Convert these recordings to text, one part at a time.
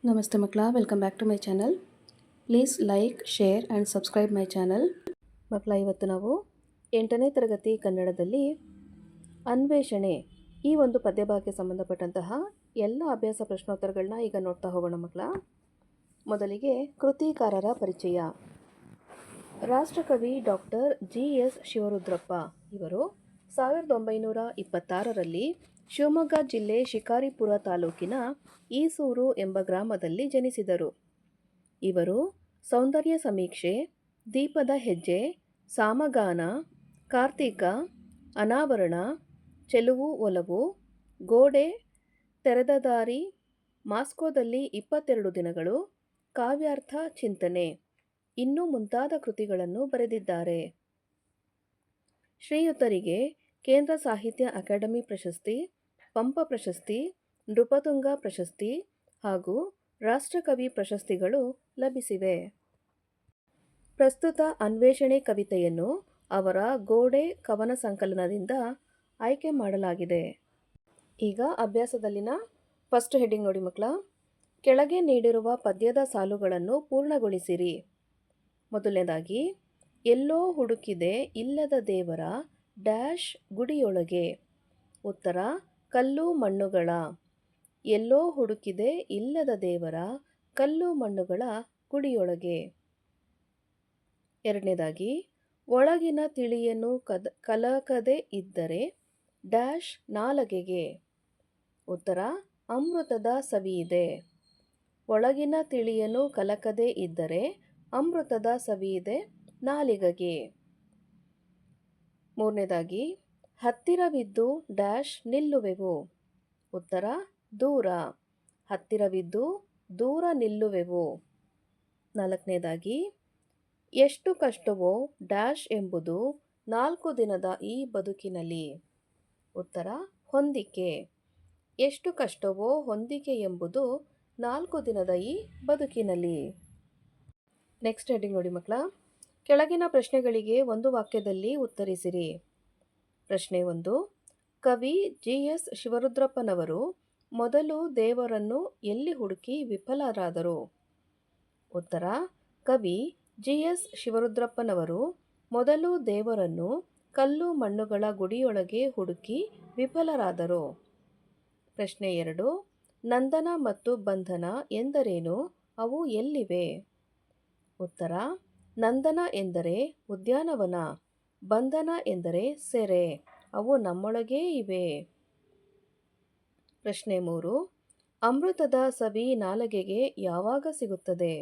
ನಮಸ್ತೆ ಮಕ್ಕಳ, welcome back to my channel. Please like, share and subscribe my channel. ಮಕ್ಕಳ, ಇವತ್ತು ನಾವು 8ನೇ ತರಗತಿ ಕನ್ನಡದಲ್ಲಿ ಅನ್ವೇಷಣೆ ಈ ಒಂದು ಪದ್ಯಭಾಗಕ್ಕೆ ಸಂಬಂಧಪಟ್ಟಂತಹ ಎಲ್ಲ ಅಭ್ಯಾಸ ಪ್ರಶ್ನೋತ್ತರಗಳನ್ನ ಈಗ ನೋಡ್ತಾ ಹೋಗೋಣ ಮಕ್ಕಳ. ಮೊದಲಿಗೆ ಕೃತಿಕಾರರ ಪರಿಚಯ. ರಾಷ್ಟ್ರಕವಿ ಡಾಕ್ಟರ್ GS ಶಿವರುದ್ರಪ್ಪ ಇವರು 1926ರಲ್ಲಿ ಶಿವಮೊಗ್ಗ ಜಿಲ್ಲೆ ಶಿಕಾರಿಪುರ ತಾಲೂಕಿನ ಈಸೂರು ಎಂಬ ಗ್ರಾಮದಲ್ಲಿ ಜನಿಸಿದರು. ಇವರು ಸೌಂದರ್ಯ ಸಮೀಕ್ಷೆ, ದೀಪದ ಹೆಜ್ಜೆ, ಸಾಮಗಾನ, ಕಾರ್ತಿಕ, ಅನಾವರಣ, ಚೆಲುವು ಒಲವು, ಗೋಡೆ, ತೆರೆದ ದಾರಿ, ಮಾಸ್ಕೋದಲ್ಲಿ 22 ದಿನಗಳು, ಕಾವ್ಯಾರ್ಥ ಚಿಂತನೆ ಇನ್ನೂ ಮುಂತಾದ ಕೃತಿಗಳನ್ನು ಬರೆದಿದ್ದಾರೆ. ಶ್ರೀಯುತರಿಗೆ ಕೇಂದ್ರ ಸಾಹಿತ್ಯ ಅಕಾಡೆಮಿ ಪ್ರಶಸ್ತಿ, ಪಂಪ ಪ್ರಶಸ್ತಿ, ನೃಪತುಂಗ ಪ್ರಶಸ್ತಿ ಹಾಗೂ ರಾಷ್ಟ್ರಕವಿ ಪ್ರಶಸ್ತಿಗಳು ಲಭಿಸಿವೆ. ಪ್ರಸ್ತುತ ಅನ್ವೇಷಣೆ ಕವಿತೆಯನ್ನು ಅವರ ಗೋಡೆ ಕವನ ಸಂಕಲನದಿಂದ ಆಯ್ಕೆ ಮಾಡಲಾಗಿದೆ. ಈಗ ಅಭ್ಯಾಸದಲ್ಲಿನ ಫಸ್ಟ್ ಹೆಡ್ಡಿಂಗ್ ನೋಡಿ ಮಕ್ಕಳ. ಕೆಳಗೆ ನೀಡಿರುವ ಪದ್ಯದ ಸಾಲುಗಳನ್ನು ಪೂರ್ಣಗೊಳಿಸಿರಿ. ಮೊದಲನೇದಾಗಿ, ಎಲ್ಲೋ ಹುಡುಕಿದೆ ಇಲ್ಲದ ದೇವರ ಡ್ಯಾಶ್ ಗುಡಿಯೊಳಗೆ. ಉತ್ತರ, ಕಲ್ಲು ಮಣ್ಣುಗಳ. ಎಲ್ಲೋ ಹುಡುಕಿದೆ ಇಲ್ಲದ ದೇವರ ಕಲ್ಲು ಮಣ್ಣುಗಳ ಗುಡಿಯೊಳಗೆ. ಎರಡನೇದಾಗಿ, ಒಳಗಿನ ತಿಳಿಯನ್ನು ಕಲಕದೆ ಇದ್ದರೆ ಡ್ಯಾಶ್ ನಾಲಗೆಗೆ. ಉತ್ತರ, ಅಮೃತದ ಸವಿಯಿದೆ. ಒಳಗಿನ ತಿಳಿಯನ್ನು ಕಲಕದೆ ಇದ್ದರೆ ಅಮೃತದ ಸವಿಯಿದೆ ನಾಲಿಗೆಗೆ. ಮೂರನೇದಾಗಿ, ಹತ್ತಿರವಿದ್ದು ಡ್ಯಾಶ್ ನಿಲ್ಲುವೆವು. ಉತ್ತರ, ದೂರ. ಹತ್ತಿರವಿದ್ದು ದೂರ ನಿಲ್ಲುವೆವು. ನಾಲ್ಕನೇದಾಗಿ, ಎಷ್ಟು ಕಷ್ಟವೋ ಡ್ಯಾಶ್ ಎಂಬುದು 4 ದಿನದ ಈ ಬದುಕಿನಲ್ಲಿ. ಉತ್ತರ, ಹೊಂದಿಕೆ. ಎಷ್ಟು ಕಷ್ಟವೋ ಹೊಂದಿಕೆ ಎಂಬುದು 4 ದಿನದ ಈ ಬದುಕಿನಲ್ಲಿ. ನೆಕ್ಸ್ಟ್ ಹೆಡ್ಡಿಂಗ್ ನೋಡಿ ಮಕ್ಕಳ. ಕೆಳಗಿನ ಪ್ರಶ್ನೆಗಳಿಗೆ ಒಂದು ವಾಕ್ಯದಲ್ಲಿ ಉತ್ತರಿಸಿರಿ. ಪ್ರಶ್ನೆ 1. ಕವಿ GS ಶಿವರುದ್ರಪ್ಪನವರು ಮೊದಲು ದೇವರನ್ನು ಎಲ್ಲಿ ಹುಡುಕಿ ವಿಫಲರಾದರು? ಉತ್ತರ, ಕವಿ GS ಶಿವರುದ್ರಪ್ಪನವರು ಮೊದಲು ದೇವರನ್ನು ಕಲ್ಲು ಮಣ್ಣುಗಳ ಗುಡಿಯೊಳಗೆ ಹುಡುಕಿ ವಿಫಲರಾದರು. ಪ್ರಶ್ನೆ 2. ನಂದನ ಮತ್ತು ಬಂಧನ ಎಂದರೇನು? ಅವು ಎಲ್ಲಿವೆ? ಉತ್ತರ, ನಂದನ ಎಂದರೆ ಉದ್ಯಾನವನ, ಬಂಧನ ಎಂದರೆ ಸೆರೆ. ಅವು ನಮ್ಮೊಳಗೇ ಇವೆ. ಪ್ರಶ್ನೆ 3. ಅಮೃತದ ಸವಿ ನಾಲಗೆಗೆ ಯಾವಾಗ ಸಿಗುತ್ತದೆ?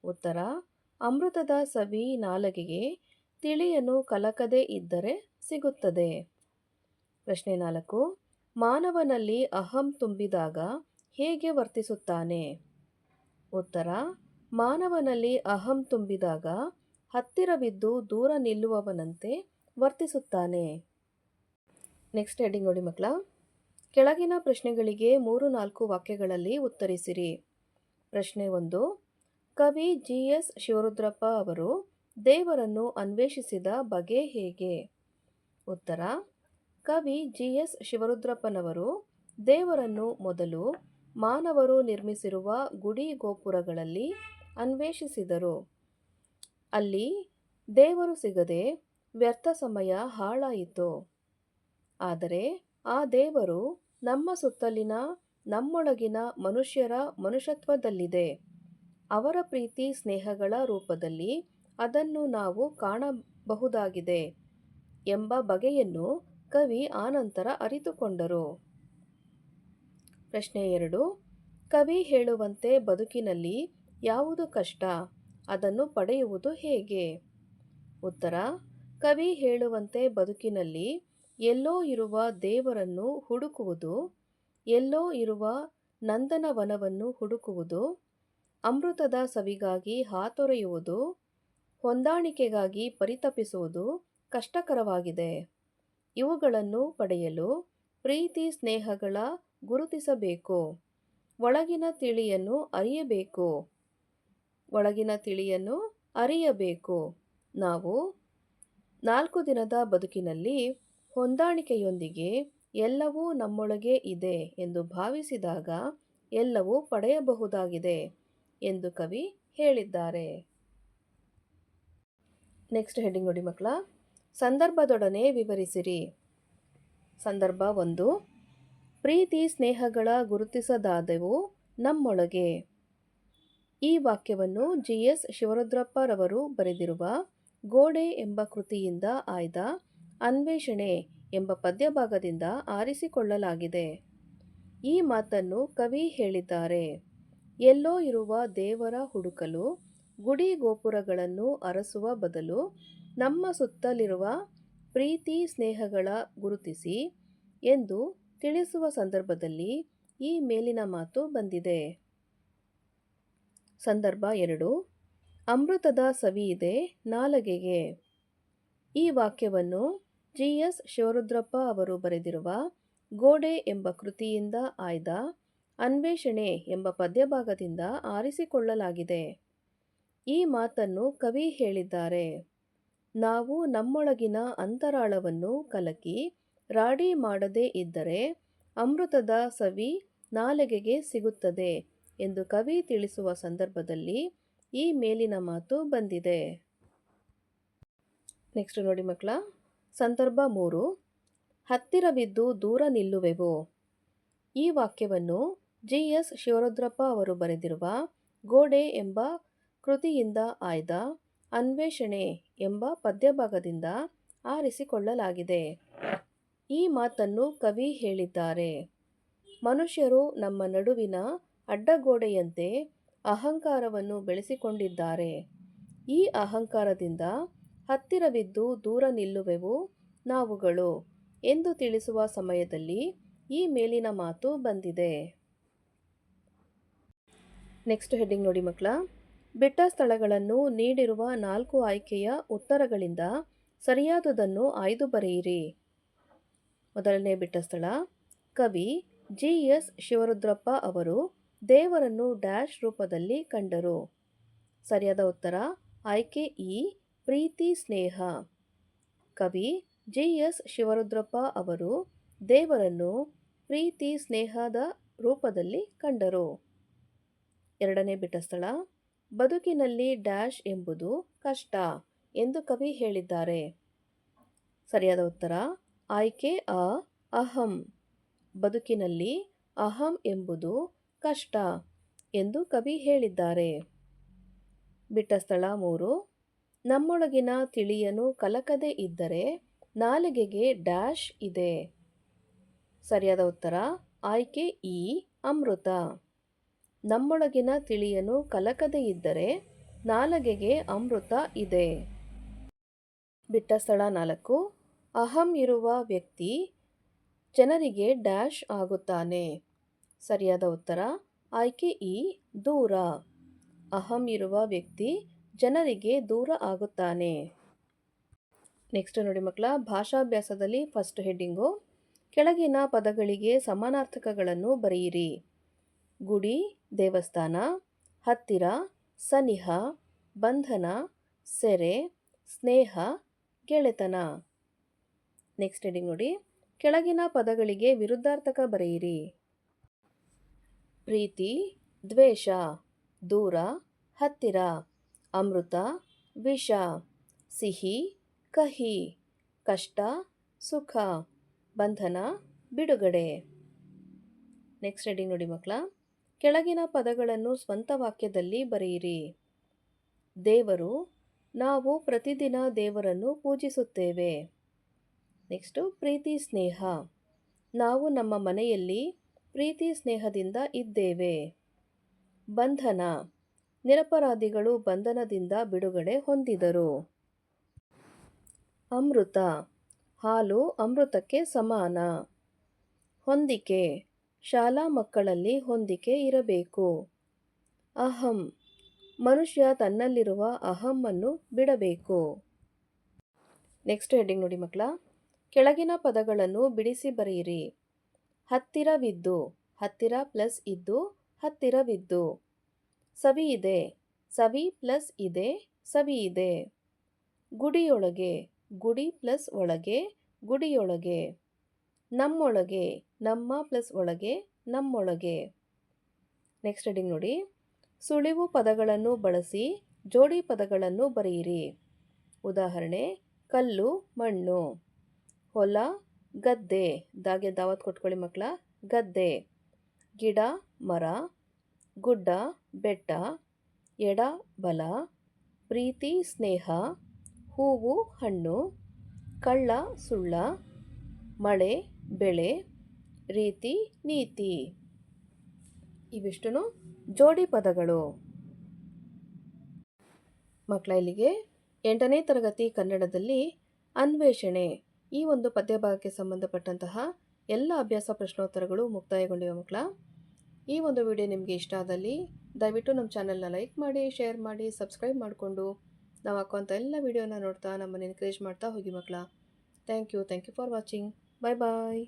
ಉತ್ತರ, ಅಮೃತದ ಸವಿ ನಾಲಗೆಗೆ ತಿಳಿಯನ್ನು ಕಲಕದೆ ಇದ್ದರೆ ಸಿಗುತ್ತದೆ. ಪ್ರಶ್ನೆ 4. ಮಾನವನಲ್ಲಿ ಅಹಂ ತುಂಬಿದಾಗ ಹೇಗೆ ವರ್ತಿಸುತ್ತಾನೆ? ಉತ್ತರ, ಮಾನವನಲ್ಲಿ ಅಹಂ ತುಂಬಿದಾಗ ಹತ್ತಿರವಿದ್ದು ದೂರ ನಿಲ್ಲುವವನಂತೆ ವರ್ತಿಸುತ್ತಾನೆ. ನೆಕ್ಸ್ಟ್ ಹೆಡ್ಡಿಂಗ್ ನೋಡಿ ಮಕ್ಕಳ. ಕೆಳಗಿನ ಪ್ರಶ್ನೆಗಳಿಗೆ 3-4 ವಾಕ್ಯಗಳಲ್ಲಿ ಉತ್ತರಿಸಿರಿ. ಪ್ರಶ್ನೆ 1. ಕವಿ GS ಶಿವರುದ್ರಪ್ಪ ಅವರು ದೇವರನ್ನು ಅನ್ವೇಷಿಸಿದ ಬಗೆ ಹೇಗೆ? ಉತ್ತರ, ಕವಿ GS ಶಿವರುದ್ರಪ್ಪನವರು ದೇವರನ್ನು ಮೊದಲು ಮಾನವರು ನಿರ್ಮಿಸಿರುವ ಗುಡಿ ಗೋಪುರಗಳಲ್ಲಿ ಅನ್ವೇಷಿಸಿದರು. ಅಲ್ಲಿ ದೇವರು ಸಿಗದೆ ವ್ಯರ್ಥ ಸಮಯ ಹಾಳಾಯಿತು. ಆದರೆ ಆ ದೇವರು ನಮ್ಮ ಸುತ್ತಲಿನ, ನಮ್ಮೊಳಗಿನ ಮನುಷ್ಯರ ಮನುಷ್ಯತ್ವದಲ್ಲಿದೆ. ಅವರ ಪ್ರೀತಿ ಸ್ನೇಹಗಳ ರೂಪದಲ್ಲಿ ಅದನ್ನು ನಾವು ಕಾಣಬಹುದಾಗಿದೆ ಎಂಬ ಬಗೆಯನ್ನು ಕವಿ ಆನಂತರ ಅರಿತುಕೊಂಡರು. ಪ್ರಶ್ನೆ 2. ಕವಿ ಹೇಳುವಂತೆ ಬದುಕಿನಲ್ಲಿ ಯಾವುದು ಕಷ್ಟ? ಅದನ್ನು ಪಡೆಯುವುದು ಹೇಗೆ? ಉತ್ತರ, ಕವಿ ಹೇಳುವಂತೆ ಬದುಕಿನಲ್ಲಿ ಎಲ್ಲೋ ಇರುವ ದೇವರನ್ನು ಹುಡುಕುವುದು, ಎಲ್ಲೋ ಇರುವ ನಂದನವನವನ್ನು ಹುಡುಕುವುದು, ಅಮೃತದ ಸವಿಗಾಗಿ ಹಾತೊರೆಯುವುದು, ಹೊಂದಾಣಿಕೆಗಾಗಿ ಪರಿತಪಿಸುವುದು ಕಷ್ಟಕರವಾಗಿದೆ. ಇವುಗಳನ್ನು ಪಡೆಯಲು ಪ್ರೀತಿ ಸ್ನೇಹಗಳ ಗುರುತಿಸಬೇಕು. ಒಳಗಿನ ತಿಳಿಯನ್ನು ಅರಿಯಬೇಕು. ಒಳಗಿನ ತಿಳಿಯನ್ನು ಅರಿಯಬೇಕು. ನಾವು 4 ದಿನದ ಬದುಕಿನಲ್ಲಿ ಹೊಂದಾಣಿಕೆಯೊಂದಿಗೆ ಎಲ್ಲವೂ ನಮ್ಮೊಳಗೆ ಇದೆ ಎಂದು ಭಾವಿಸಿದಾಗ ಎಲ್ಲವೂ ಪಡೆಯಬಹುದಾಗಿದೆ ಎಂದು ಕವಿ ಹೇಳಿದ್ದಾರೆ. ನೆಕ್ಸ್ಟ್ ಹೆಡ್ಡಿಂಗ್ ನೋಡಿ ಮಕ್ಕಳ, ಸಂದರ್ಭದೊಡನೆ ವಿವರಿಸಿರಿ. ಸಂದರ್ಭ 1, ಪ್ರೀತಿ ಸ್ನೇಹಗಳ ಗುರುತಿಸದಾದವು ನಮ್ಮೊಳಗೆ. ಈ ವಾಕ್ಯವನ್ನು GS ಶಿವರುದ್ರಪ್ಪರವರು ಬರೆದಿರುವ ಗೋಡೆ ಎಂಬ ಕೃತಿಯಿಂದ ಆಯ್ದ ಅನ್ವೇಷಣೆ ಎಂಬ ಪದ್ಯಭಾಗದಿಂದ ಆರಿಸಿಕೊಳ್ಳಲಾಗಿದೆ. ಈ ಮಾತನ್ನು ಕವಿ ಹೇಳಿದ್ದಾರೆ. ಎಲ್ಲೋ ಇರುವ ದೇವರ ಹುಡುಕಲು ಗುಡಿ ಗೋಪುರಗಳನ್ನು ಅರಸುವ ಬದಲು ನಮ್ಮ ಸುತ್ತಲಿರುವ ಪ್ರೀತಿ ಸ್ನೇಹಗಳ ಗುರುತಿಸಿ ಎಂದು ತಿಳಿಸುವ ಸಂದರ್ಭದಲ್ಲಿ ಈ ಮೇಲಿನ ಮಾತು ಬಂದಿದೆ. ಸಂದರ್ಭ 2, ಅಮೃತದ ಸವಿಯಿದೆ ನಾಲಗೆಗೆ. ಈ ವಾಕ್ಯವನ್ನು GS ಶಿವರುದ್ರಪ್ಪ ಅವರು ಬರೆದಿರುವ ಗೋಡೆ ಎಂಬ ಕೃತಿಯಿಂದ ಆಯ್ದ ಅನ್ವೇಷಣೆ ಎಂಬ ಪದ್ಯಭಾಗದಿಂದ ಆರಿಸಿಕೊಳ್ಳಲಾಗಿದೆ. ಈ ಮಾತನ್ನು ಕವಿ ಹೇಳಿದ್ದಾರೆ. ನಾವು ನಮ್ಮೊಳಗಿನ ಅಂತರಾಳವನ್ನು ಕಲಕಿ ರಾಡಿ ಮಾಡದೇ ಇದ್ದರೆ ಅಮೃತದ ಸವಿ ನಾಲಿಗೆಗೆ ಸಿಗುತ್ತದೆ ಎಂದು ಕವಿ ತಿಳಿಸುವ ಸಂದರ್ಭದಲ್ಲಿ ಈ ಮೇಲಿನ ಮಾತು ಬಂದಿದೆ. ನೆಕ್ಸ್ಟ್ ನೋಡಿ ಮಕ್ಕಳ, ಸಂದರ್ಭ 3, ಹತ್ತಿರವಿದ್ದು ದೂರ ನಿಲ್ಲುವೆವು. ಈ ವಾಕ್ಯವನ್ನು GS ಶಿವರುದ್ರಪ್ಪ ಅವರು ಬರೆದಿರುವ ಗೋಡೆ ಎಂಬ ಕೃತಿಯಿಂದ ಆಯ್ದ ಅನ್ವೇಷಣೆ ಎಂಬ ಪದ್ಯಭಾಗದಿಂದ ಆರಿಸಿಕೊಳ್ಳಲಾಗಿದೆ. ಈ ಮಾತನ್ನು ಕವಿ ಹೇಳಿದ್ದಾರೆ. ಮನುಷ್ಯರು ನಮ್ಮ ನಡುವಿನ ಅಡ್ಡಗೋಡೆಯಂತೆ ಅಹಂಕಾರವನ್ನು ಬೆಳೆಸಿಕೊಂಡಿದ್ದಾರೆ. ಈ ಅಹಂಕಾರದಿಂದ ಹತ್ತಿರವಿದ್ದು ದೂರ ನಿಲ್ಲುವೆವು ನಾವುಗಳು ಎಂದು ತಿಳಿಸುವ ಸಮಯದಲ್ಲಿ ಈ ಮೇಲಿನ ಮಾತು ಬಂದಿದೆ. ನೆಕ್ಸ್ಟ್ ಹೆಡ್ಡಿಂಗ್ ನೋಡಿ ಮಕ್ಕಳ, ಬಿಟ್ಟ ಸ್ಥಳಗಳನ್ನು ನೀಡಿರುವ 4 ಆಯ್ಕೆಯ ಉತ್ತರಗಳಿಂದ ಸರಿಯಾದುದನ್ನು ಆಯ್ದು ಬರೆಯಿರಿ. ಮೊದಲನೇ ಬಿಟ್ಟ ಸ್ಥಳ, ಕವಿ GS ಶಿವರುದ್ರಪ್ಪ ಅವರು ದೇವರನ್ನು ಡ್ಯಾಶ್ ರೂಪದಲ್ಲಿ ಕಂಡರು. ಸರಿಯಾದ ಉತ್ತರ ಆಯ್ಕೆ ಇ, ಪ್ರೀತಿ ಸ್ನೇಹ. ಕವಿ GS ಶಿವರುದ್ರಪ್ಪ ಅವರು ದೇವರನ್ನು ಪ್ರೀತಿ ಸ್ನೇಹದ ರೂಪದಲ್ಲಿ ಕಂಡರು. ಎರಡನೇ ಬಿಟ್ಟ ಸ್ಥಳ, ಬದುಕಿನಲ್ಲಿ ಡ್ಯಾಶ್ ಎಂಬುದು ಕಷ್ಟ ಎಂದು ಕವಿ ಹೇಳಿದ್ದಾರೆ. ಸರಿಯಾದ ಉತ್ತರ ಆಯ್ಕೆ ಅ, ಅಹಂ. ಬದುಕಿನಲ್ಲಿ ಅಹಂ ಎಂಬುದು ಕಷ್ಟ ಎಂದು ಕವಿ ಹೇಳಿದ್ದಾರೆ. ಬಿಟ್ಟ ಸ್ಥಳ 3, ನಮ್ಮೊಳಗಿನ ತಿಳಿಯನು ಕಲಕದೆ ಇದ್ದರೆ ನಾಲಿಗೆಗೆ ಡ್ಯಾಶ್ ಇದೆ. ಸರಿಯಾದ ಉತ್ತರ ಆಯ್ಕೆ ಇ, ಅಮೃತ. ನಮ್ಮೊಳಗಿನ ತಿಳಿಯನು ಕಲಕದೆ ಇದ್ದರೆ ನಾಲಿಗೆಗೆ ಅಮೃತ ಇದೆ. ಬಿಟ್ಟ ಸ್ಥಳ 4, ಅಹಂ ಇರುವ ವ್ಯಕ್ತಿ ಜನರಿಗೆ ಡ್ಯಾಶ್ ಆಗುತ್ತಾನೆ. ಸರಿಯಾದ ಉತ್ತರ ಆಯ್ಕೆ ಇ, ದೂರ. ಅಹಂ ಇರುವ ವ್ಯಕ್ತಿ ಜನರಿಗೆ ದೂರ ಆಗುತ್ತಾನೆ. ನೆಕ್ಸ್ಟ್ ನೋಡಿ ಮಕ್ಕಳ, ಭಾಷಾಭ್ಯಾಸದಲ್ಲಿ ಫಸ್ಟ್ ಹೆಡ್ಡಿಂಗು, ಕೆಳಗಿನ ಪದಗಳಿಗೆ ಸಮಾನಾರ್ಥಕಗಳನ್ನು ಬರೆಯಿರಿ. ಗುಡಿ ದೇವಸ್ಥಾನ, ಹತ್ತಿರ ಸನಿಹ, ಬಂಧನ ಸೆರೆ, ಸ್ನೇಹ ಗೆಳೆತನ. ನೆಕ್ಸ್ಟ್ ಹೆಡ್ಡಿಂಗ್ ನೋಡಿ, ಕೆಳಗಿನ ಪದಗಳಿಗೆ ವಿರುದ್ಧಾರ್ಥಕ ಬರೆಯಿರಿ. ಪ್ರೀತಿ ದ್ವೇಷ, ದೂರ ಹತ್ತಿರ, ಅಮೃತ ವಿಷ, ಸಿಹಿ ಕಹಿ, ಕಷ್ಟ ಸುಖ, ಬಂಧನ ಬಿಡುಗಡೆ. ನೆಕ್ಸ್ಟ್ ಹೆಡ್ಡಿಂಗ್ ನೋಡಿ ಮಕ್ಕಳ, ಕೆಳಗಿನ ಪದಗಳನ್ನು ಸ್ವಂತ ವಾಕ್ಯದಲ್ಲಿ ಬರೆಯಿರಿ. ದೇವರು, ನಾವು ಪ್ರತಿದಿನ ದೇವರನ್ನು ಪೂಜಿಸುತ್ತೇವೆ. ನೆಕ್ಸ್ಟು ಪ್ರೀತಿ ಸ್ನೇಹ, ನಾವು ನಮ್ಮ ಮನೆಯಲ್ಲಿ ಪ್ರೀತಿ ಸ್ನೇಹದಿಂದ ಇದ್ದೇವೆ. ಬಂಧನ, ನಿರಪರಾಧಿಗಳು ಬಂಧನದಿಂದ ಬಿಡುಗಡೆ ಹೊಂದಿದರು. ಅಮೃತ, ಹಾಲು ಅಮೃತಕ್ಕೆ ಸಮಾನ. ಹೊಂದಿಕೆ, ಶಾಲಾ ಮಕ್ಕಳಲ್ಲಿ ಹೊಂದಿಕೆ ಇರಬೇಕು. ಅಹಂ, ಮನುಷ್ಯ ತನ್ನಲ್ಲಿರುವ ಅಹಮ್ಮನ್ನು ಬಿಡಬೇಕು. ನೆಕ್ಸ್ಟ್ ಹೆಡ್ಡಿಂಗ್ ನೋಡಿ ಮಕ್ಕಳ, ಕೆಳಗಿನ ಪದಗಳನ್ನು ಬಿಡಿಸಿ ಬರೆಯಿರಿ. ಹತ್ತಿರವಿದ್ದು, ಹತ್ತಿರ ಪ್ಲಸ್ ಇದ್ದು ಹತ್ತಿರವಿದ್ದು. ಸವಿ ಇದೆ, ಸವಿ ಪ್ಲಸ್ ಇದೆ ಸವಿ ಇದೆ. ಗುಡಿಯೊಳಗೆ, ಗುಡಿ ಪ್ಲಸ್ ಒಳಗೆ ಗುಡಿಯೊಳಗೆ. ನಮ್ಮೊಳಗೆ, ನಮ್ಮ ಪ್ಲಸ್ ಒಳಗೆ ನಮ್ಮೊಳಗೆ. ನೆಕ್ಸ್ಟ್ ಹೆಡಿಂಗ್ ನೋಡಿ. ಸುಳಿವು ಪದಗಳನ್ನು ಬಳಸಿ ಜೋಡಿ ಪದಗಳನ್ನು ಬರೆಯಿರಿ. ಉದಾಹರಣೆ: ಕಲ್ಲು, ಮಣ್ಣು. ಹೊಲ, ಗದ್ದೆ. ದಾಗೆ ದಾವತ್ ಕೊಟ್ಕೊಳ್ಳಿ ಮಕ್ಕಳ. ಗದ್ದೆ. ಗಿಡ, ಮರ. ಗುಡ್ಡ, ಬೆಟ್ಟ. ಎಡ, ಬಲ. ಪ್ರೀತಿ, ಸ್ನೇಹ. ಹೂವು, ಹಣ್ಣು. ಕಳ್ಳ, ಸುಳ್ಳ. ಮಳೆ, ಬೆಳೆ. ರೀತಿ, ನೀತಿ. ಇವಿಷ್ಟು ಜೋಡಿ ಪದಗಳು. ಮಕ್ಕಳ, ಇಲ್ಲಿಗೆ 8ನೇ ತರಗತಿ ಕನ್ನಡದಲ್ಲಿ ಅನ್ವೇಷಣೆ ಈ ಒಂದು ಪದ್ಯಭಾಗಕ್ಕೆ ಸಂಬಂಧಪಟ್ಟಂತಹ ಎಲ್ಲ ಅಭ್ಯಾಸ ಪ್ರಶ್ನೋತ್ತರಗಳು ಮುಕ್ತಾಯಗೊಂಡಿವೆ ಮಕ್ಕಳ. ಈ ಒಂದು ವಿಡಿಯೋ ನಿಮಗೆ ಇಷ್ಟ ಆದಲ್ಲಿ ದಯವಿಟ್ಟು ನಮ್ಮ ಚಾನಲ್ನ ಲೈಕ್ ಮಾಡಿ, ಶೇರ್ ಮಾಡಿ, ಸಬ್ಸ್ಕ್ರೈಬ್ ಮಾಡಿಕೊಂಡು ನಾವು ಹಾಕುವಂಥ ಎಲ್ಲ ವಿಡಿಯೋನ ನೋಡ್ತಾ ನಮ್ಮನ್ನು ಎನ್ಕರೇಜ್ ಮಾಡ್ತಾ ಹೋಗಿ ಮಕ್ಕಳ. Thank you for watching. Bye bye.